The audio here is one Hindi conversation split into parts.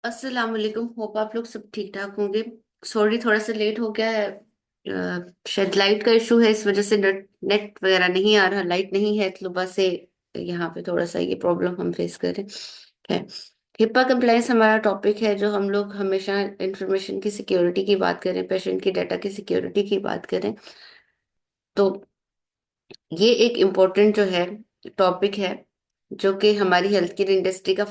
अस्सलाम वालेकुम। होप आप लोग सब ठीक ठाक होंगे। सॉरी, थोड़ा सा लेट हो गया है। शायद लाइट का इशू है, इस वजह से नेट नेट वगैरह नहीं आ रहा। लाइट नहीं है तो बस से यहाँ पे थोड़ा सा ये प्रॉब्लम हम फेस कर रहे हैं। हिप्पा कंप्लायंस हमारा टॉपिक है, जो हम लोग हमेशा इंफॉर्मेशन की सिक्योरिटी की बात करें, पेशेंट की डाटा की सिक्योरिटी की बात करें, तो ये एक इम्पोर्टेंट जो है टॉपिक है, जो कि हमारी हेल्थ केयर इंडस्ट्री का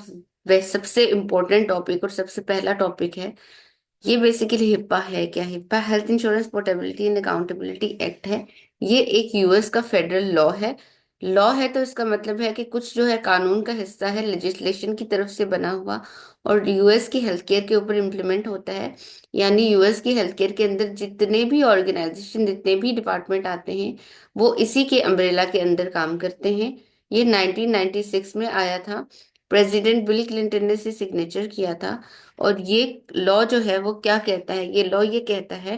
वह सबसे इम्पोर्टेंट टॉपिक और सबसे पहला टॉपिक है। ये बेसिकली हिप्पा है क्या? HIPAA health insurance portability and accountability act है। ये एक यूएस का फेडरल लॉ है। लॉ है तो इसका मतलब है कि कुछ जो है कानून का हिस्सा है, लेजिस्लेशन की तरफ से बना हुआ, और यूएस की हेल्थ केयर के ऊपर इम्प्लीमेंट होता है। यानी यूएस की हेल्थ केयर के अंदर जितने भी ऑर्गेनाइजेशन, जितने भी डिपार्टमेंट आते हैं, वो इसी के अम्ब्रेला के अंदर काम करते हैं। ये 1996 में आया था। प्रेसिडेंट बिल क्लिंटन ने इसे सिग्नेचर किया था। और ये लॉ जो है वो क्या कहता है? ये लॉ ये कहता है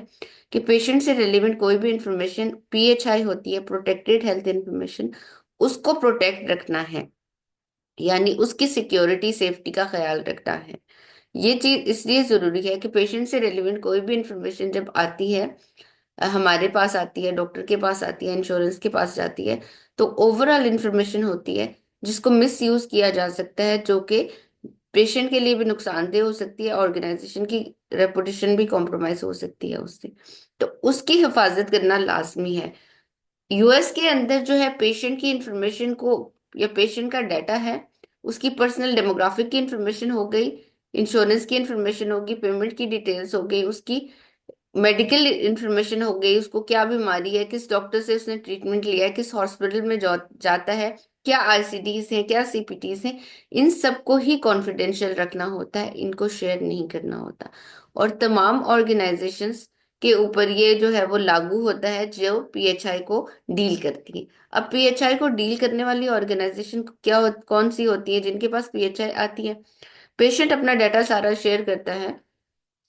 कि पेशेंट से रिलेवेंट कोई भी इंफॉर्मेशन, पीएचआई होती है, प्रोटेक्टेड हेल्थ इंफॉर्मेशन, उसको प्रोटेक्ट रखना है। यानी उसकी सिक्योरिटी, सेफ्टी का ख्याल रखना है। ये चीज इसलिए जरूरी है कि पेशेंट से रिलेवेंट कोई भी इंफॉर्मेशन जब आती है, हमारे पास आती है, डॉक्टर के पास आती है, इंश्योरेंस के पास जाती है, तो ओवरऑल इंफॉर्मेशन होती है जिसको मिस यूज किया जा सकता है, जो कि पेशेंट के लिए भी नुकसानदेह हो सकती है, ऑर्गेनाइजेशन की रेपुटेशन भी कॉम्प्रोमाइज हो सकती है उससे। तो उसकी हिफाजत करना लाजमी है। यूएस के अंदर जो है पेशेंट की इंफॉर्मेशन को, या पेशेंट का डाटा है, उसकी पर्सनल डेमोग्राफिक की इंफॉर्मेशन हो गई, इंश्योरेंस की इंफॉर्मेशन होगी, पेमेंट की डिटेल्स हो गई, उसकी मेडिकल इंफॉर्मेशन हो गई, उसको क्या बीमारी है, किस डॉक्टर से उसने ट्रीटमेंट लिया है, किस हॉस्पिटल में जाता है, क्या आईसीडीज हैं, क्या सीपीटीज हैं, इन सबको ही कॉन्फिडेंशियल रखना होता है, इनको शेयर नहीं करना होता। और तमाम ऑर्गेनाइजेशंस के ऊपर ये जो है वो लागू होता है, जो पीएचआई को डील करती है। अब पीएचआई को डील करने वाली ऑर्गेनाइजेशन कौन सी होती है जिनके पास पीएचआई आती है? पेशेंट अपना डाटा सारा शेयर करता है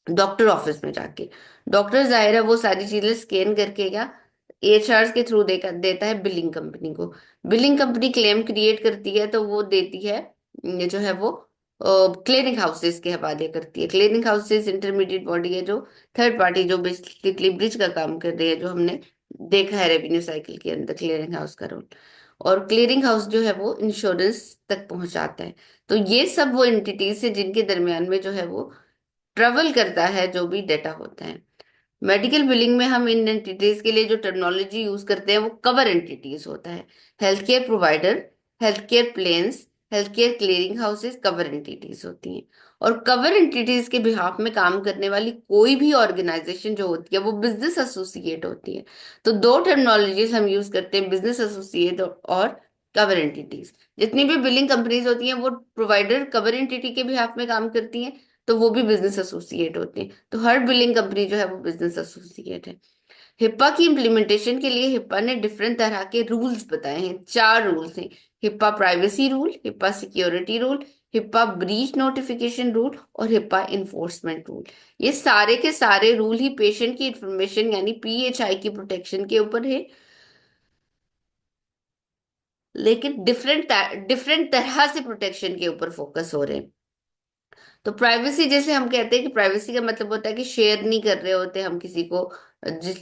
डॉक्टर ऑफिस में जाके। डॉक्टर जाहिर है वो सारी चीजें स्कैन करके या एचआर के थ्रू देता है बिलिंग कंपनी को। बिलिंग कंपनी क्लेम क्रिएट करती है तो वो देती है, ये जो है वो क्लिनिक हाउसेस के हवाले करती है। क्लिनिक हाउसेस इंटरमीडिएट बॉडी है, जो थर्ड पार्टी, जो बेसिकली ब्रिज का काम कर रही है, जो हमने देखा है रेवेन्यू साइकिल के अंदर क्लियरिंग हाउस का रोल। और क्लियरिंग हाउस जो है वो इंश्योरेंस तक पहुंचाता है। तो ये सब वो एंटिटीज है जिनके दरमियान में जो है वो ट्रेवल करता है जो भी डेटा होता है। मेडिकल बिलिंग में हम इन एंटिटीज के लिए जो टर्मिनोलॉजी यूज करते हैं वो कवर एंटिटीज होता है। Health care provider, health care plans, health care clearing houses cover entities होती हैं। और कवर एंटिटीज के बिहाफ में काम करने वाली कोई भी ऑर्गेनाइजेशन जो होती है वो बिजनेस एसोसिएट होती है। तो दो टर्मिनोलॉजीज हम यूज करते हैं, बिजनेस एसोसिएट और कवर एंटिटीज। जितनी भी बिलिंग कंपनीज होती हैं वो प्रोवाइडर कवर एंटिटी के बिहाफ में काम करती हैं, तो वो भी बिजनेस एसोसिएट होते हैं। तो हर बिलिंग कंपनी जो है वो बिजनेस एसोसिएट है। हिप्पा की इम्प्लीमेंटेशन के लिए हिप्पा ने डिफरेंट तरह के रूल्स बताए हैं। चार रूल्स हैं: HIPAA privacy rule, HIPAA security rule, HIPAA breach notification rule और हिप्पा इन्फोर्समेंट रूल। ये सारे के सारे रूल ही पेशेंट की इंफॉर्मेशन यानी पीएचआई की प्रोटेक्शन के ऊपर है, लेकिन डिफरेंट डिफरेंट तरह से प्रोटेक्शन के ऊपर फोकस हो रहे हैं। तो प्राइवेसी, जैसे हम कहते हैं कि प्राइवेसी का मतलब होता है कि शेयर नहीं कर रहे होते हम किसी को, जिस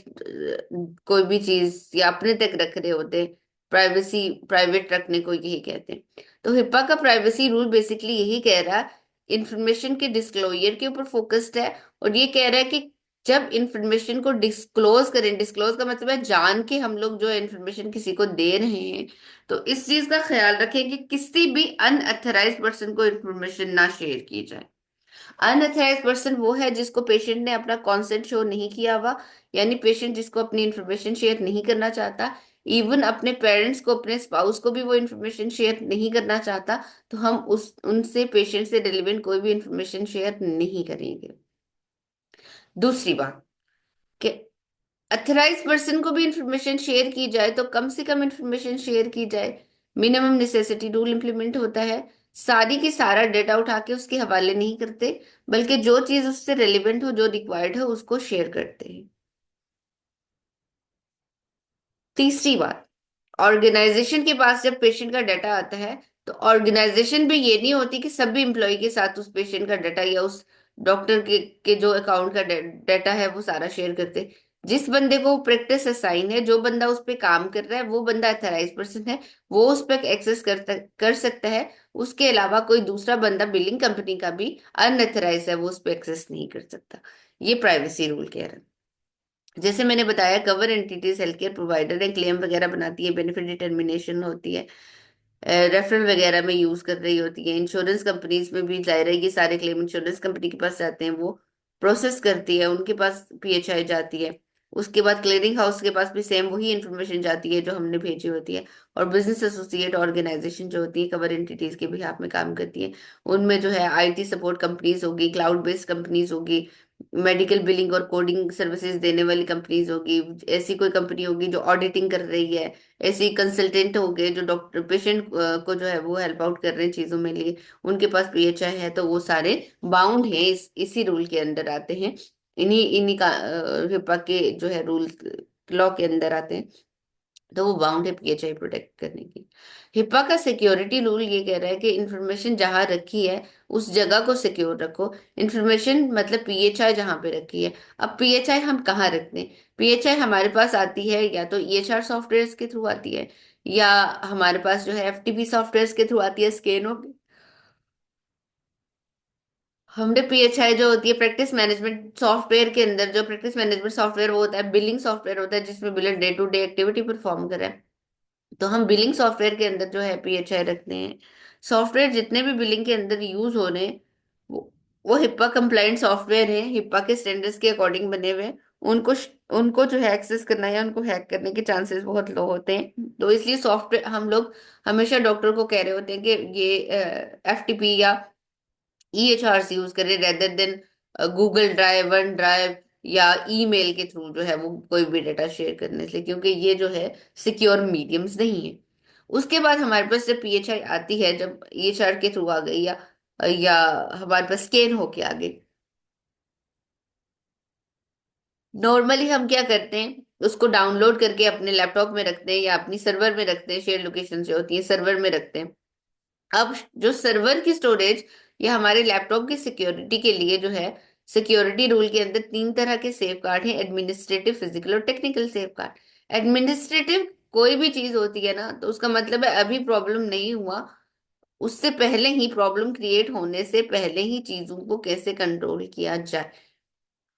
कोई भी चीज या अपने तक रख रहे होते। प्राइवेसी, प्राइवेट रखने को यही कहते हैं। तो हिप्पा का प्राइवेसी रूल बेसिकली यही कह रहा है, इंफॉर्मेशन के डिस्क्लोजर के ऊपर फोकस्ड है। और ये कह रहा है कि जब इंफॉर्मेशन को डिस्क्लोज करें, डिस्क्लोज का मतलब है जान के हम लोग जो इंफॉर्मेशन किसी को दे रहे हैं, तो इस चीज का ख्याल रखें कि किसी भी अनअथराइज्ड पर्सन को इंफॉर्मेशन ना शेयर की जाए। अनअथराइज पर्सन वो है जिसको पेशेंट ने अपना कॉन्सेंट शो नहीं किया हुआ, यानी पेशेंट जिसको अपनी इंफॉर्मेशन शेयर नहीं करना चाहता, इवन अपने पेरेंट्स को, अपने स्पाउस को भी वो इंफॉर्मेशन शेयर नहीं करना चाहता, तो हम उस उनसे, पेशेंट से रिलेवेंट कोई भी इंफॉर्मेशन शेयर नहीं करेंगे। दूसरी बात कि अथराइज पर्सन को भी इंफॉर्मेशन शेयर की जाए तो कम से कम इंफॉर्मेशन शेयर की जाए। मिनिमम नेसेसिटी रूल इंप्लीमेंट होता है। सारी की सारा डेटा उठा के उसके हवाले नहीं करते, बल्कि जो चीज उससे रेलिवेंट हो, जो रिक्वायर्ड हो, उसको शेयर करते हैं। तीसरी बात, ऑर्गेनाइजेशन के पास जब पेशेंट का डाटा आता है, तो ऑर्गेनाइजेशन भी ये नहीं होती कि सभी एम्प्लॉय के साथ उस पेशेंट का डाटा या उस डॉक्टर के जो अकाउंट का डाटा है वो सारा शेयर करते। जिस बंदे को प्रैक्टिस असाइन है, जो बंदा उस पे काम कर रहा है, वो बंदा अथराइज पर्सन है, वो उस पर एक्सेस कर सकता है। उसके अलावा कोई दूसरा बंदा, बिलिंग कंपनी का भी अनअथराइज है, वो उस पर एक्सेस नहीं कर सकता। ये प्राइवेसी रूल कह रहे हैं। जैसे मैंने बताया, cover entities health care provider है, क्लेम वगैरह बनाती है, बेनिफिट डिटर्मिनेशन होती है, रेफरल वगैरह में यूज कर रही होती है। इंश्योरेंस कंपनीज में भी जाहिर है, ये सारे क्लेम इंश्योरेंस कंपनी के पास जाते हैं, वो प्रोसेस करती है, उनके पास पीएचआई जाती है। उसके बाद क्लियरिंग हाउस के पास भी सेम वही इंफॉर्मेशन जाती है जो हमने भेजी होती है। और बिजनेस एसोसिएट ऑर्गेनाइजेशन जो होती है, कवर एंटिटीज के बिहाफ में काम करती है, उनमें जो है आईटी सपोर्ट कंपनीज होगी, क्लाउड बेस्ड कंपनीज होगी, मेडिकल बिलिंग और कोडिंग सर्विसेज देने वाली कंपनीज होगी, ऐसी कोई कंपनी होगी जो ऑडिटिंग कर रही है, ऐसे कंसल्टेंट हो गए जो डॉक्टर पेशेंट को जो है वो हेल्प आउट कर रहे हैं चीजों में लिए, उनके पास पीएचआई है, तो वो सारे बाउंड हैं, इसी रूल के अंदर आते हैं। इन्हीं इन्हीं का हिपा के जो है रूल लॉ के अंदर आते हैं। तो वो बाउंड है पीएचआई प्रोटेक्ट करने की। हिपा का सिक्योरिटी रूल ये कह रहा है कि इंफॉर्मेशन जहां रखी है उस जगह को सिक्योर रखो। इंफॉर्मेशन मतलब पीएचआई जहां पे रखी है। अब पीएचआई हम कहाँ रखते हैं? पीएचआई हमारे पास आती है या तो ईएचआर सॉफ्टवेयर के थ्रू आती है, या हमारे पास जो है एफटीपी सॉफ्टवेयर के थ्रू आती है, स्कैन हो। हमने पीएचआई जो होती है प्रैक्टिस मैनेजमेंट सॉफ्टवेयर के अंदर, जो प्रैक्टिस मैनेजमेंट सॉफ्टवेयर वो होता है बिलिंग सॉफ्टवेयर होता है, जिसमें biller day to day activity perform करे। तो हम बिलिंग सॉफ्टवेयर के अंदर जो है पीएचआई रखते हैं। सॉफ्टवेयर जितने भी बिलिंग के अंदर यूज हो रहे हैं, वो हिप्पा कंप्लाइंट सॉफ्टवेयर है, हिप्पा के स्टैंडर्ड्स के अकॉर्डिंग बने हुए हैं। उनको उनको जो है एक्सेस करना या उनको हैक करने के चांसेस बहुत लो होते हैं। तो इसलिए सॉफ्टवेयर हम लोग हमेशा डॉक्टर को कह रहे होते हैं कि ये एफटीपी या ईएचआर यूज करें, rather than Google drive, one drive या ईमेल के थ्रू जो है वो कोई भी डेटा शेयर करने से, क्योंकि ये जो है सिक्योर मीडियम्स नहीं है। उसके बाद हमारे पास जब पीएचआई आती है, जब ईएचआर के थ्रू आ गई या हमारे पास स्कैन होके आ गई, नॉर्मली हम क्या करते हैं, उसको डाउनलोड करके अपने लैपटॉप में रखते हैं या अपनी सर्वर में रखते हैं, शेयर लोकेशन से होती है, सर्वर में रखते हैं। अब जो सर्वर की स्टोरेज या हमारे लैपटॉप की सिक्योरिटी के लिए जो है, सिक्योरिटी रूल के अंदर तीन तरह के सेफ गार्ड हैं: एडमिनिस्ट्रेटिव, फिजिकल और टेक्निकल सेफ गार्ड। एडमिनिस्ट्रेटिव कोई भी चीज होती है ना, तो उसका मतलब है अभी प्रॉब्लम नहीं हुआ, उससे पहले ही, प्रॉब्लम क्रिएट होने से पहले ही चीजों को कैसे कंट्रोल किया जाए।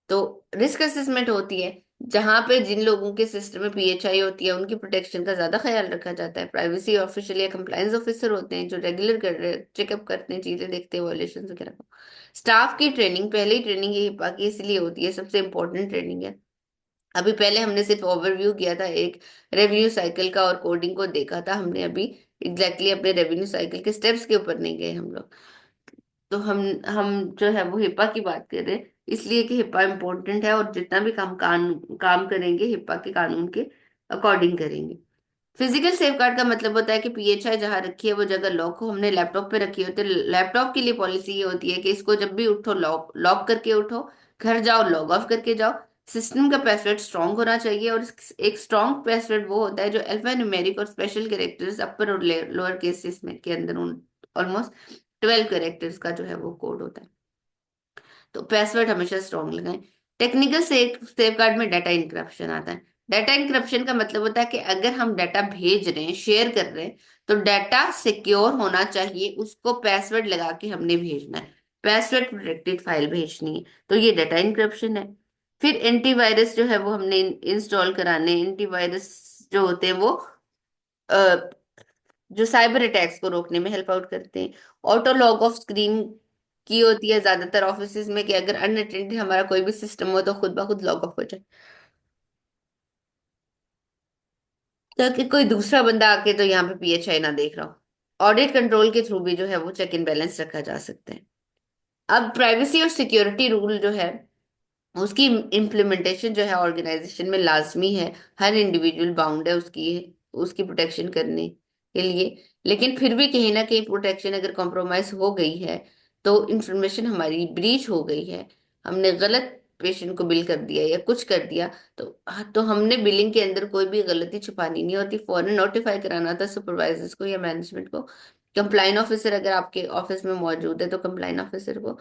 तो रिस्क असेसमेंट होती है, जहां पे जिन लोगों के सिस्टम में पीएचआई होती है उनकी प्रोटेक्शन का ज्यादा ख्याल रखा जाता है। प्राइवेसी ऑफिशियल या कंप्लायंस ऑफिसर होते हैं जो रेगुलर कर रहे चेकअप करते हैं, चीजें देखते हैं, वॉयलेशन वगैरह को। स्टाफ की ट्रेनिंग, पहली ट्रेनिंग ये हिपा की इसलिए होती है, सबसे इंपॉर्टेंट ट्रेनिंग है। अभी पहले हमने सिर्फ ओवरव्यू किया था, एक रेवेन्यू साइकिल का और कोडिंग को देखा था हमने। अभी एग्जैक्टली अपने रेवेन्यू साइकिल के स्टेप्स के ऊपर नहीं गए हम लोग। तो हम जो है वो हिप्पा की बात कर रहे हैं, इसलिए कि हिप्पा इम्पोर्टेंट है, और जितना भी काम करेंगे हिप्पा के कानून के अकॉर्डिंग करेंगे। फिजिकल सेफ गार्ड का मतलब होता है कि पीएचआई जहां रखी है वो जगह लॉक हो। हमने लैपटॉप पे रखी होती है, लैपटॉप के लिए पॉलिसी ये होती है कि इसको जब भी उठो लॉक लॉक करके उठो, घर जाओ लॉग ऑफ करके जाओ। सिस्टम का पासवर्ड स्ट्रांग होना चाहिए, और एक स्ट्रांग पासवर्ड वो होता है जो अल्फा न्यूमेरिक और स्पेशल कैरेक्टर्स अपर और लोअर केसेस में के अंदर ऑलमोस्ट 12 कैरेक्टर्स का जो है वो कोड होता है। तो पासवर्ड हमेशा स्ट्रांग लगाएं। टेक्निकल सेफ गार्ड में डाटा इंक्रिप्शन आता है। डाटा इंक्रिप्शन का मतलब होता है कि अगर हम डाटा भेज रहे हैं, शेयर कर रहे हैं, तो डाटा सिक्योर होना चाहिए, उसको पासवर्ड लगा के हमने भेजना है, पासवर्ड प्रोटेक्टेड फाइल भेजनी है। तो ये डाटा इंक्रिप्शन है। फिर एंटीवायरस जो है वो हमने इंस्टॉल कराने। एंटीवायरस जो होते हैं वो जो साइबर अटैक्स को रोकने में हेल्प आउट करते हैं। ऑटो लॉग ऑफ स्क्रीन की होती है ज्यादातर ऑफिस में, कि अगर अनअटेंडेड हमारा कोई भी सिस्टम हो तो खुद ब खुद लॉग ऑफ हो जाए, ताकि कोई दूसरा बंदा आके तो यहाँ पे पीएचआई ना देख रहा हो। ऑडिट कंट्रोल के थ्रू भी जो है वो चेक इन बैलेंस रखा जा सकता है। अब प्राइवेसी और सिक्योरिटी रूल जो है उसकी इम्प्लीमेंटेशन जो है ऑर्गेनाइजेशन में लाजमी है। हर इंडिविजुअल बाउंड है उसकी उसकी प्रोटेक्शन करने के लिए। लेकिन फिर भी कहीं ना कहीं प्रोटेक्शन अगर कॉम्प्रोमाइज हो गई है, तो इंफॉर्मेशन हमारी ब्रीच हो गई है, हमने गलत पेशेंट को बिल कर दिया या कुछ कर दिया, तो हमने बिलिंग के अंदर कोई भी गलती छुपानी नहीं होती, फौरन नोटिफाई कराना था सुपरवाइजर्स को या मैनेजमेंट को, कंप्लाइन ऑफिसर अगर आपके ऑफिस में मौजूद है तो कंप्लाइन ऑफिसर को,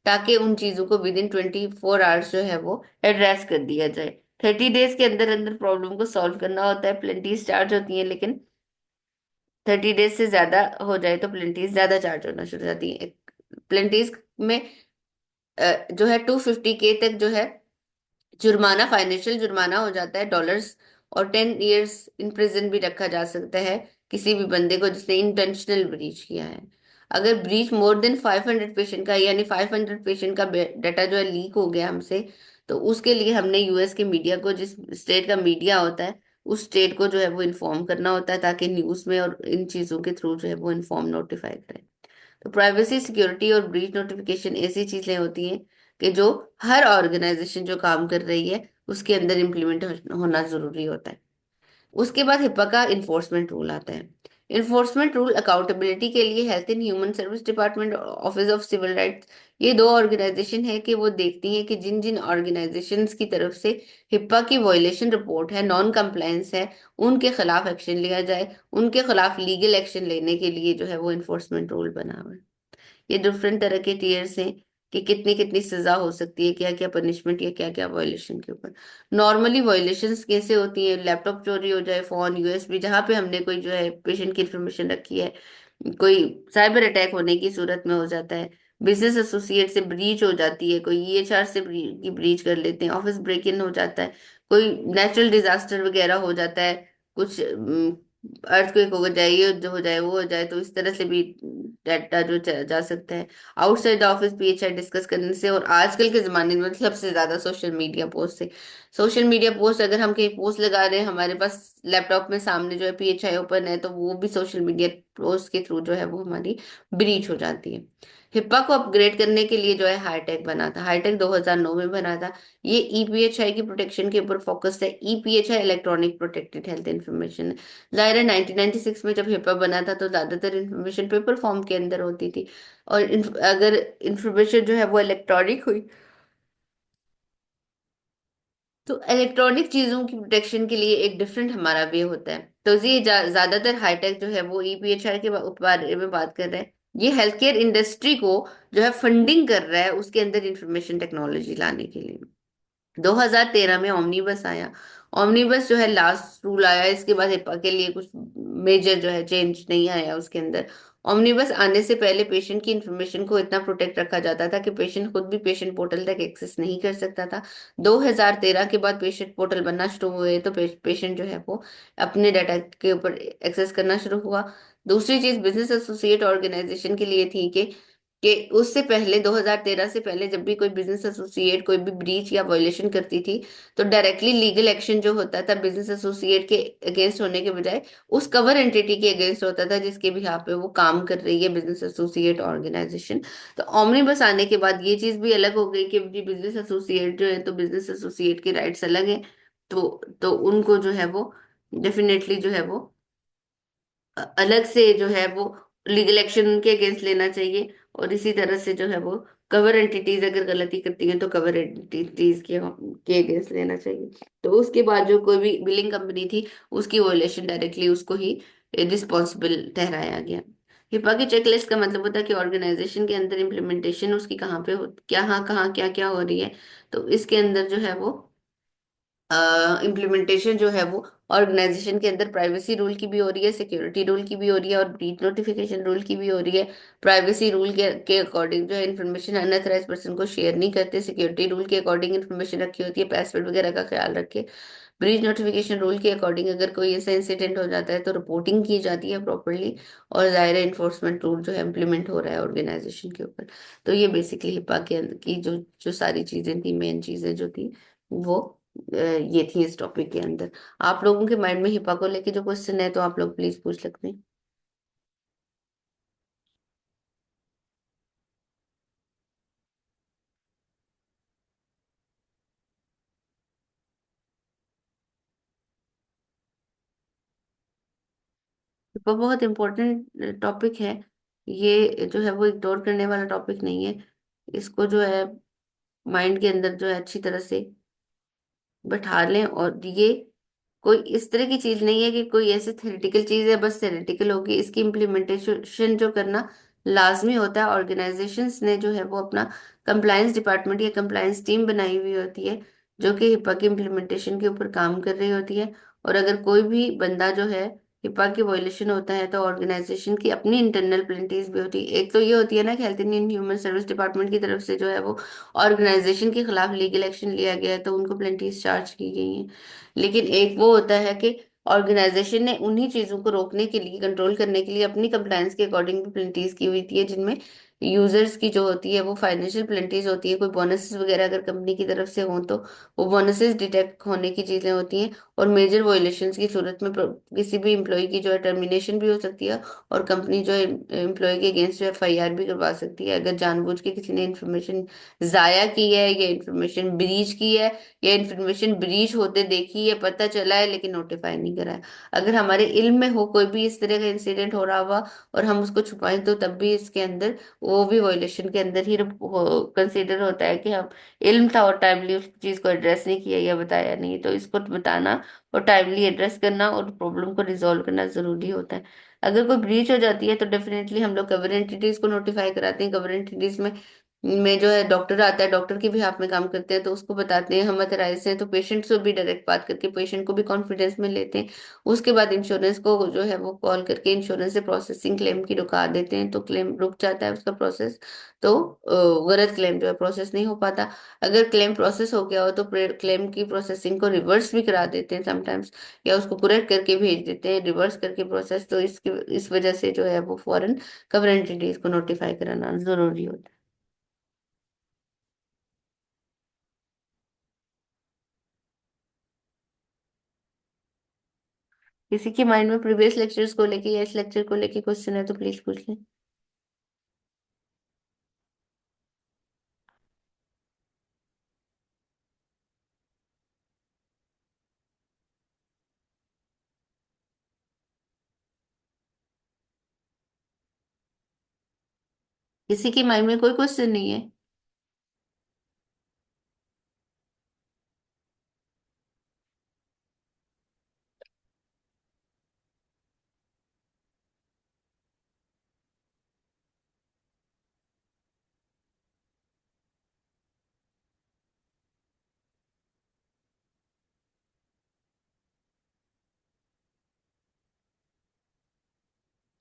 ताकि उन चीजों को विद इन 24 आवर्स जो है वो एड्रेस कर दिया जाए। 30 डेज के अंदर अंदर प्रॉब्लम को सॉल्व करना होता है। प्लेंटीज चार्ज होती है, लेकिन 30 डेज से ज्यादा हो जाए तो प्लेंटीज ज्यादा चार्ज होना शुरू हो जाती है। प्लेंटीज में जो है 250K तक जो है जुर्माना, फाइनेंशियल जुर्माना हो जाता है, डॉलर्स। और 10 years इन प्रिजन भी रखा जा सकता है किसी भी बंदे को जिसने इंटेंशनल ब्रीच किया है। अगर ब्रीच मोर देन 500 पेशेंट का, यानी 500 पेशेंट का डाटा जो है लीक हो गया हमसे, तो उसके लिए हमने यूएस के मीडिया को, जिस स्टेट का मीडिया होता है उस स्टेट को जो है वो इन्फॉर्म करना होता है, ताकि न्यूज में और इन चीजों के थ्रू जो है वो इन्फॉर्म नोटिफाई करें। तो प्राइवेसी, सिक्योरिटी और ब्रीच नोटिफिकेशन ऐसी चीजें होती हैं कि जो हर ऑर्गेनाइजेशन जो काम कर रही है उसके अंदर इम्प्लीमेंट होना जरूरी होता है। उसके बाद हिप्पा का इन्फोर्समेंट रूल आता है। इन्फोर्समेंट रूल अकाउंटेबिलिटी के लिए health and human service department, office of civil rights, ये दो ऑर्गेनाइजेशन है कि वो देखती हैं कि जिन जिन ऑर्गेनाइजेशंस की तरफ से हिप्पा की वॉयलेशन रिपोर्ट है, नॉन कंप्लायंस है, उनके खिलाफ एक्शन लिया जाए। उनके खिलाफ लीगल एक्शन लेने के लिए जो है वो इन्फोर्समेंट रूल बना हुआ है। ये डिफरेंट तरह के टीयर्स हैं कि कितनी कितनी सजा हो सकती है, क्या क्या पनिशमेंट या क्या क्या वायलेशन के ऊपर। नॉर्मली वायलेशंस कैसे होती है? लैपटॉप चोरी हो जाए, फोन, यूएसबी, जहाँ पे हमने कोई जो है पेशेंट की इंफॉर्मेशन रखी है, कोई साइबर अटैक होने की सूरत में हो जाता है। बिजनेस एसोसिएट से ब्रीच हो जाती है, कोई ईएचआर से की ब्रीच कर लेते हैं, ऑफिस ब्रेक इन हो जाता है, कोई नेचुरल डिजास्टर वगैरह हो जाता है, कुछ अर्थक्वेक हो जाए, ये जो हो जाए वो हो जाए, तो इस तरह से भी डाटा जो जा सकता है। Outside the office PHI discuss करने से, और आजकल के जमाने में सबसे ज्यादा सोशल मीडिया पोस्ट से। सोशल मीडिया पोस्ट अगर हम कहीं पोस्ट लगा रहे हैं, हमारे पास लैपटॉप में सामने जो है पीएचआई ओपन है, तो वो भी सोशल मीडिया पोस्ट के थ्रू जो है वो हमारी ब्रीच हो जाती है। हिप्पा को अपग्रेड करने के लिए जो है हाईटेक बना था, हाईटेक 2009 में बना था। ये ईपीएचआई की प्रोटेक्शन के ऊपर फोकस है। ईपीएचआई इलेक्ट्रॉनिक प्रोटेक्टेड हेल्थ इंफॉर्मेशन। जाहिर है 1996 में जब हिप्पा बना था तो ज्यादातर इंफॉर्मेशन पेपर फॉर्म के अंदर होती थी, और अगर इंफॉर्मेशन जो है वो इलेक्ट्रॉनिक हुई तो इलेक्ट्रॉनिक चीजों की प्रोटेक्शन के लिए एक डिफरेंट हमारा वे होता है। तो ये ज्यादातर हाईटेक जो है वो ईपीएचआई के बारे में बात कर रहे हैं। ये हेल्थ केयर इंडस्ट्री को जो है फंडिंग कर रहा है उसके अंदर इंफॉर्मेशन टेक्नोलॉजी लाने के लिए। 2013 में ओमनीबस आया। ओमनीबस जो है लास्ट रूल आया, इसके बाद हिप्पा के लिए कुछ मेजर जो है चेंज नहीं आया उसके अंदर। ओमनीबस आने से पहले पेशेंट की इंफॉर्मेशन को इतना प्रोटेक्ट रखा जाता था कि पेशेंट खुद भी पेशेंट पोर्टल तक एक्सेस नहीं कर सकता था। 2013 के बाद पेशेंट पोर्टल बनना शुरू हुए तो पेशेंट जो है वो अपने डाटा के ऊपर एक्सेस करना शुरू हुआ। दूसरी चीज बिजनेस एसोसिएट ऑर्गेनाइजेशन के लिए थी कि उससे पहले 2013 से पहले जब भी कोई बिजनेस एसोसिएट कोई भी ब्रीच या वायलेशन करती थी, तो डायरेक्टली लीगल एक्शन जो होता था बिजनेस एसोसिएट के अगेंस्ट होने के बजाय उस कवर एंटिटी के अगेंस्ट होता था जिसके भी यहाँ पे वो काम कर रही है बिजनेस एसोसिएट ऑर्गेनाइजेशन। तो ओमनीबस आने के बाद ये चीज भी अलग हो गई कि बिजनेस एसोसिएट जो है तो बिजनेस एसोसिएट के राइट्स अलग हैं। तो उनको जो है वो डेफिनेटली जो है वो अलग से जो है वो लीगल एक्शन उनके अगेंस्ट लेना चाहिए। और इसी तरह से जो है वो कवर एंटिटीज अगर गलती करती हैं तो कवर एंटिटीज के अगेंस्ट लेना चाहिए। तो उसके बाद जो कोई भी बिलिंग कंपनी थी उसकी वोलेशन डायरेक्टली उसको ही रिस्पॉन्सिबल ठहराया गया। हिपा की चेकलिस्ट का मतलब होता है कि ऑर्गेनाइजेशन के अंदर इम्प्लीमेंटेशन उसकी कहाँ पे हो, क्या, हाँ, कहाँ क्या क्या हो रही है। तो इसके अंदर जो है वो इम्प्लीमेंटेशन जो है वो ऑर्गेनाइजेशन के अंदर प्राइवेसी रूल की भी हो रही है, सिक्योरिटी रूल की भी हो रही है, और ब्रीच नोटिफिकेशन रूल की भी हो रही है। प्राइवेसी रूल के अकॉर्डिंग जो है इन्फॉर्मेशन अनऑथराइज पर्सन को शेयर नहीं करते। सिक्योरिटी रूल के अकॉर्डिंग इन्फॉर्मेशन रखी होती है, पासवर्ड वगैरह का ख्याल रखे। ब्रीच नोटिफिकेशन रूल के अकॉर्डिंग अगर कोई ऐसा इंसिडेंट हो जाता है तो रिपोर्टिंग की जाती है प्रॉपरली, और जाहिर इन्फोर्समेंट रूल जो है इम्प्लीमेंट हो रहा है ऑर्गेनाइजेशन के ऊपर। तो ये बेसिकली हिपा के अंदर की जो जो सारी चीजें थी, मेन चीजें जो थी वो ये थी इस टॉपिक के अंदर। आप लोगों के माइंड में हिपा को लेके जो क्वेश्चन है तो आप लोग प्लीज पूछ सकते हैं। हिपा बहुत इम्पोर्टेंट टॉपिक है। ये जो है वो इग्नोर करने वाला टॉपिक नहीं है। इसको जो है माइंड के अंदर जो है अच्छी तरह से बैठा लें, और ये कोई इस तरह की चीज नहीं है कि कोई ऐसी थ्योरेटिकल चीज है बस थ्योरेटिकल होगी, इसकी इम्प्लीमेंटेशन जो करना लाजमी होता है। ऑर्गेनाइजेशंस ने जो है वो अपना कंप्लायंस डिपार्टमेंट या कंप्लायंस टीम बनाई हुई होती है जो कि हिपा की इम्प्लीमेंटेशन के ऊपर काम कर रही होती है। और अगर कोई भी बंदा जो है हिपा की वायलेशन होता है तो ऑर्गेनाइजेशन की अपनी इंटरनल पेनल्टीज भी होती है। एक तो ये होती है ना कि health and human service department की तरफ से जो है वो ऑर्गेनाइजेशन के खिलाफ लीगल एक्शन लिया गया है तो उनको पेनल्टीज चार्ज की गई हैं। लेकिन एक वो होता है कि ऑर्गेनाइजेशन ने उन्हीं चीजों को रोकने के लिए, कंट्रोल करने के लिए अपनी कंप्लायंस के अकॉर्डिंग भी पेनल्टीज की हुई थी, जिनमें यूजर्स की जो होती है वो फाइनेंशियल पेनल्टीज होती है। कोई बोनसेस वगैरह अगर कंपनी की तरफ से हो तो वो बोनसेस डिटेक्ट होने की चीजें होती हैं। और मेजर वायलेशंस की सूरत में किसी भी एम्प्लॉय की जो है टर्मिनेशन भी हो सकती है। और कंपनी जो है एम्प्लॉय के अगेंस्ट जो एफआईआर भी करवा सकती है अगर जानबूझ के किसी ने इन्फॉर्मेशन जाया की है या इन्फॉर्मेशन ब्रीच की है, या इन्फॉर्मेशन ब्रीच होते देखी है, पता चला है लेकिन नोटिफाई नहीं करा है। अगर हमारे इल्म में हो कोई भी इस तरह का इंसिडेंट हो रहा हुआ और हम उसको छुपाएं तो तब भी इसके अंदर वो भी वॉयलेशन के अंदर ही कंसीडर होता है कि हम इल्म था और टाइमली उस चीज को एड्रेस नहीं किया या बताया नहीं। तो इसको बताना और टाइमली एड्रेस करना और प्रॉब्लम को रिजॉल्व करना जरूरी होता है। अगर कोई ब्रीच हो जाती है तो डेफिनेटली हम लोग कवर एंटिटीज को नोटिफाई कराते हैं। कवर एंटिटीज में जो है डॉक्टर आता है, डॉक्टर के भी हाथ में काम करते हैं तो उसको बताते हैं हम अथराइज हैं, तो पेशेंट से भी डायरेक्ट बात करके पेशेंट को भी कॉन्फिडेंस में लेते हैं। उसके बाद इंश्योरेंस को जो है वो कॉल करके इंश्योरेंस से प्रोसेसिंग क्लेम की रुका देते हैं तो क्लेम रुक जाता है उसका प्रोसेस। तो गलत क्लेम जो है प्रोसेस नहीं हो पाता। अगर क्लेम प्रोसेस हो गया हो तो क्लेम की प्रोसेसिंग को रिवर्स भी करा देते हैं समटाइम्स, या उसको करेक्ट करके भेज देते हैं रिवर्स करके प्रोसेस। तो इसकी इस वजह से जो है वो फॉरेन कवर एंटिटीज को नोटिफाई कराना जरूरी होता है। किसी के माइंड में प्रीवियस लेक्चर्स को लेके या इस लेक्चर को लेके क्वेश्चन है तो प्लीज पूछ लें। किसी के माइंड में कोई क्वेश्चन नहीं है?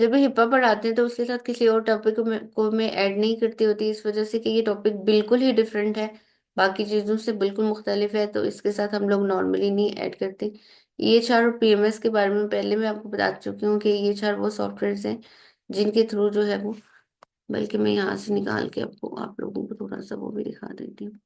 जब भी हिप्पा पढ़ाते हैं तो उसके साथ किसी और टॉपिक को मैं ऐड नहीं करती होती, इस वजह से कि ये टॉपिक बिल्कुल ही डिफरेंट है, बाकी चीजों से बिल्कुल मुख्तलिफ है, तो इसके साथ हम लोग नॉर्मली नहीं ऐड करते। ईएचआर और पीएमएस के बारे में पहले मैं आपको बता चुकी हूँ कि ईएचआर वो सॉफ्टवेयर हैं जिनके थ्रू जो है वो, बल्कि मैं यहाँ से निकाल के आपको आप लोगों को थोड़ा सा वो भी दिखा देती हूँ।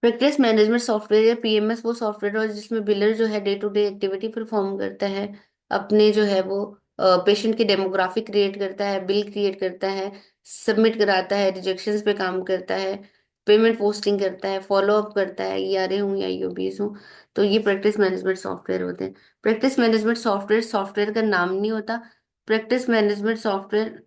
प्रैक्टिस मैनेजमेंट सॉफ्टवेयर या पीएमएस वो सॉफ्टवेयर और जिसमें बिलर जो है day to day activity perform करता है, अपने जो है वो पेशेंट की डेमोग्राफिक क्रिएट करता है, बिल क्रिएट करता है, सबमिट कराता है, रिजेक्शंस पे काम करता है, पेमेंट पोस्टिंग करता है, फॉलो अप करता है, ईआरए हूँ या ईओबीस हूँ। तो ये प्रैक्टिस मैनेजमेंट सॉफ्टवेयर होते हैं। प्रैक्टिस मैनेजमेंट सॉफ्टवेयर सॉफ्टवेयर का नाम नहीं होता। Practice management software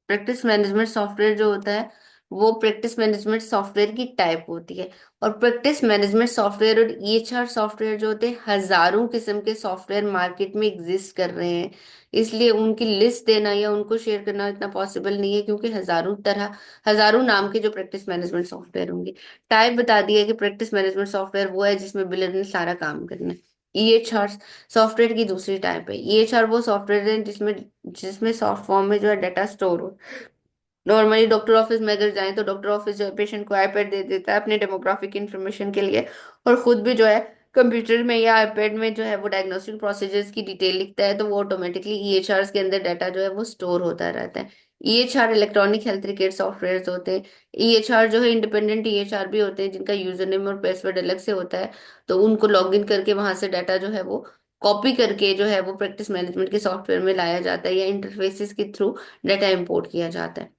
practice management software जो होता है वो प्रैक्टिस मैनेजमेंट सॉफ्टवेयर की टाइप होती है। और प्रैक्टिस मैनेजमेंट सॉफ्टवेयर और ईएचआर सॉफ्टवेयर जो होते हैं, हजारों किस्म के सॉफ्टवेयर मार्केट में एग्जिस्ट कर रहे हैं। इसलिए उनकी लिस्ट देना या उनको शेयर करना इतना पॉसिबल नहीं है क्योंकि हजारों नाम के जो प्रैक्टिस मैनेजमेंट सॉफ्टवेयर होंगे। टाइप बता दिया कि प्रैक्टिस मैनेजमेंट सॉफ्टवेयर वो है जिसमें बिलर ने सारा काम करना है। ईएचआर सॉफ्टवेयर की दूसरी टाइप है। ईएचआर वो सॉफ्टवेयर है जिसमें जिसमें सॉफ्ट फॉर्म में जो है डाटा स्टोर हो। नॉर्मली डॉक्टर ऑफिस में अगर जाएं तो डॉक्टर ऑफिस जो है पेशेंट को आईपैड दे देता है अपने डेमोग्राफिक इंफॉर्मेशन के लिए, और खुद भी जो है कंप्यूटर में या आईपैड में जो है वो डायग्नोस्टिक प्रोसीजर्स की डिटेल लिखता है, तो वो ऑटोमेटिकली ईएचआर के अंदर डाटा जो है वो स्टोर होता रहता है। EHR electronic health record software होते हैं। ईएचआर जो है इंडिपेंडेंट ईएचआर भी होते हैं जिनका यूजर नेम और पासवर्ड अलग से होता है। तो उनको लॉग इन करके वहां से डाटा जो है वो कॉपी करके जो है वो प्रैक्टिस मैनेजमेंट के सॉफ्टवेयर में लाया जाता है या इंटरफेसिस के थ्रू डाटा इंपोर्ट किया जाता है।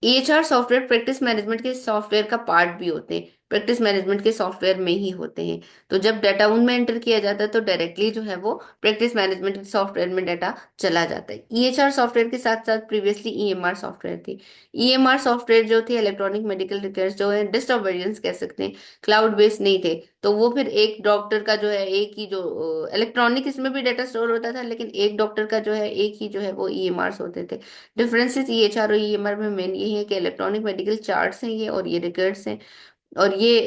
ईएचआर सॉफ्टवेयर प्रैक्टिस मैनेजमेंट के सॉफ्टवेयर का पार्ट भी होते हैं, प्रैक्टिस मैनेजमेंट के सॉफ्टवेयर में ही होते हैं। तो जब डाटा उनमें एंटर किया जाता है तो डायरेक्टली जो है वो प्रैक्टिस मैनेजमेंट के सॉफ्टवेयर में डाटा चला जाता है। ईएचआर सॉफ्टवेयर के साथ साथ प्रीवियसली ईएमआर सॉफ्टवेयर थी। ईएमआर सॉफ्टवेयर जो थे, इलेक्ट्रॉनिक मेडिकल रिकॉर्ड्स, जो है डेस्कटॉप वर्जन कह सकते हैं, क्लाउड बेस्ड नहीं थे। तो वो फिर एक डॉक्टर का जो है एक ही जो इलेक्ट्रॉनिक, इसमें भी डाटा स्टोर होता था, लेकिन एक डॉक्टर का जो है एक ही जो है वो ईएमआर होते थे। डिफरेंसेस ईएचआर और ईएमआर में मेन यही है कि इलेक्ट्रॉनिक मेडिकल चार्ट्स हैं ये, और ये रिकॉर्ड्स हैं। और ये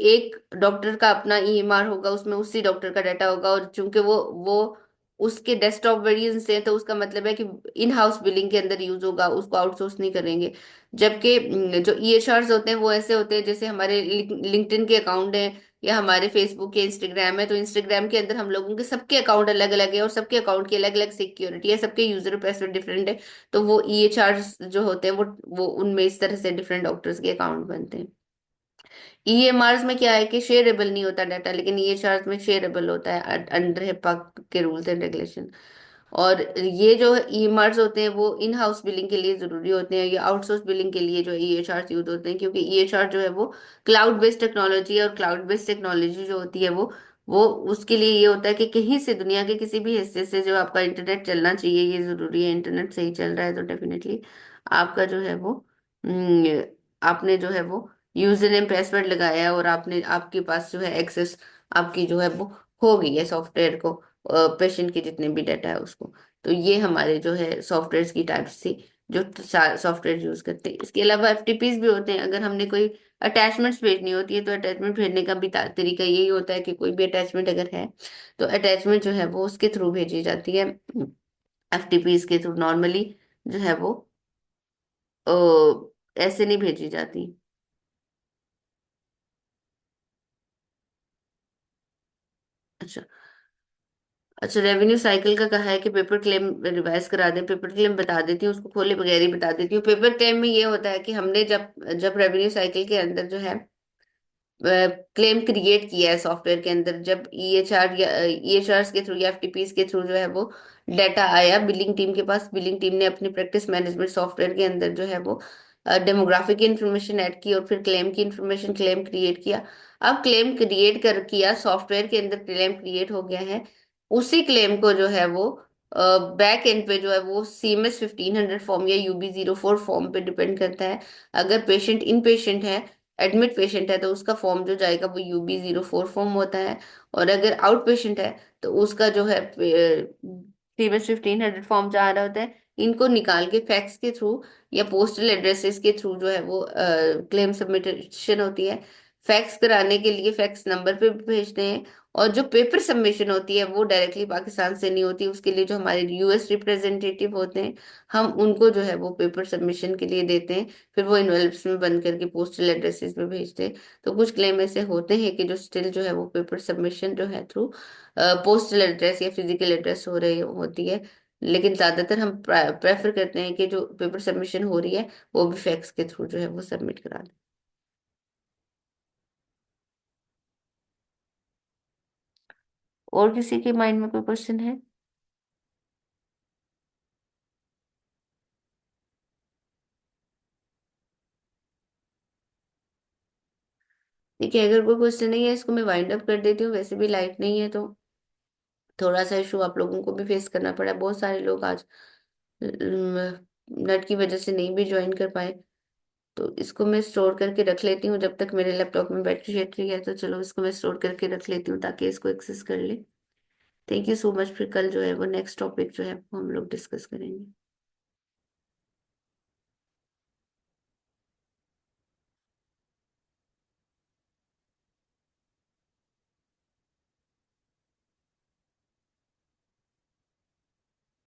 एक डॉक्टर का अपना ईएमआर होगा, उसमें उसी डॉक्टर का डाटा होगा, और चूंकि वो उसके डेस्कटॉप वेरिएंट से है, तो उसका मतलब है कि इन हाउस बिलिंग के अंदर यूज होगा, उसको आउटसोर्स नहीं करेंगे। जबकि जो ईएचआर होते हैं वो ऐसे होते हैं जैसे हमारे लिंक्डइन के अकाउंट है, या हमारे फेसबुक के इंस्टाग्राम है। तो इंस्टाग्राम के अंदर हम लोगों के सबके अकाउंट अलग अलग है, और सबके अकाउंट की अलग अलग सिक्योरिटी है, सबके यूजर पासवर्ड डिफरेंट है। तो वो ईएचआर जो होते हैं वो उनमें इस तरह से डिफरेंट डॉक्टर्स के अकाउंट बनते हैं। ईएमआर में क्या है कि शेयरेबल नहीं होता डाटा, लेकिन ईएचआर में शेयरेबल होता है अंडर हिपा के रूल्स एंड रेगुलेशन। और ये जो ईएमआर होते हैं वो इन हाउस बिलिंग के लिए जरूरी होते हैं, या आउटसोर्स बिलिंग के लिए जो ईएचआर यूज होते हैं, क्योंकि ईएचआर जो है वो क्लाउड बेस्ड टेक्नोलॉजी है। और क्लाउड बेस्ड टेक्नोलॉजी जो होती है वो उसके लिए ये होता है कि कहीं से, दुनिया के किसी भी हिस्से से जो आपका इंटरनेट चलना चाहिए, ये जरूरी है। इंटरनेट सही चल रहा है तो डेफिनेटली आपका जो है वो हम्म, आपने जो है वो यूजर नेम पासवर्ड लगाया है, और आपने, आपके पास जो है एक्सेस आपकी जो है वो हो गई है सॉफ्टवेयर को, पेशेंट के जितने भी डाटा है उसको। तो ये हमारे जो है सॉफ्टवेयर की टाइप्स थी जो सॉफ्टवेयर यूज करते हैं। इसके अलावा एफटीपीज भी होते हैं। अगर हमने कोई अटैचमेंट्स भेजनी होती है तो अटैचमेंट भेजने का भी तरीका यही होता है कि कोई भी अटैचमेंट अगर है तो अटैचमेंट जो है वो उसके थ्रू भेजी जाती है, एफटीपीज के थ्रू। नॉर्मली जो है वो ऐसे नहीं भेजी जाती। अच्छा। अच्छा, रेवेन्यू साइकिल का कहा है कि पेपर क्लेम रिवाइज करा दें। पेपर क्लेम बता देती हूँ, उसको खोले बगैर ही बता देती हूँ। पेपर क्लेम में ये होता है कि हमने जब जब रेवेन्यू साइकिल के अंदर जो है क्लेम क्रिएट किया है सॉफ्टवेयर के अंदर, जब ईएचआर या ईएचआर के थ्रू या एफटीपीस के थ्रू जो है वो डाटा आया बिलिंग टीम के पास, बिलिंग टीम ने अपनी प्रैक्टिस मैनेजमेंट सॉफ्टवेयर के अंदर जो है वो डेमोग्राफिक की इंफॉर्मेशन ऐड की, और फिर क्लेम की इंफॉर्मेशन, क्लेम क्रिएट किया। अब क्लेम क्रिएट कर किया सॉफ्टवेयर के अंदर, क्लेम क्रिएट हो गया है। उसी क्लेम को जो है वो बैक एंड पे जो है वो सीएमएस 1500 फॉर्म या यूबी 04 फॉर्म पे डिपेंड करता है। अगर पेशेंट इन पेशेंट है, एडमिट पेशेंट है, तो उसका फॉर्म जो जाएगा वो यूबी 04 फॉर्म होता है। और अगर आउट पेशेंट है तो उसका जो है सीएमएस 1500 फॉर्म जा रहा होता है। इनको निकाल के फैक्स के थ्रू या पोस्टल एड्रेसेस के थ्रू जो है वो क्लेम सबमिशन होती है। फैक्स कराने के लिए फैक्स नंबर पे भी भेजते हैं। और जो पेपर सबमिशन होती है वो डायरेक्टली पाकिस्तान से नहीं होती, उसके लिए जो हमारे यूएस रिप्रेजेंटेटिव होते हैं, हम उनको जो है वो पेपर सबमिशन के लिए देते हैं। फिर वो इन्वेल्प्स में बंद करके पोस्टल एड्रेसेस पे भेजते हैं। तो कुछ क्लेम ऐसे होते हैं कि जो स्टिल जो है वो पेपर सबमिशन जो है थ्रू पोस्टल एड्रेस या फिजिकल एड्रेस हो रही होती है। लेकिन ज्यादातर हम प्रेफर करते हैं कि जो पेपर सबमिशन हो रही है वो भी फैक्स के थ्रू जो है वो सबमिट करा दें। और किसी के माइंड में कोई क्वेश्चन है? ठीक है, अगर कोई क्वेश्चन नहीं है इसको मैं वाइंड अप कर देती हूँ। वैसे भी लाइट नहीं है तो थोड़ा सा इशू आप लोगों को भी फेस करना पड़ा। बहुत सारे लोग आज नेट की वजह से नहीं भी ज्वाइन कर पाए। तो इसको मैं स्टोर करके रख लेती हूँ जब तक मेरे लैपटॉप में बैटरी शेटरी है। तो चलो इसको मैं स्टोर करके रख लेती हूँ ताकि इसको एक्सेस कर ले। Thank you so much. फिर कल जो है वो नेक्स्ट टॉपिक जो है वो हम लोग डिस्कस करेंगे।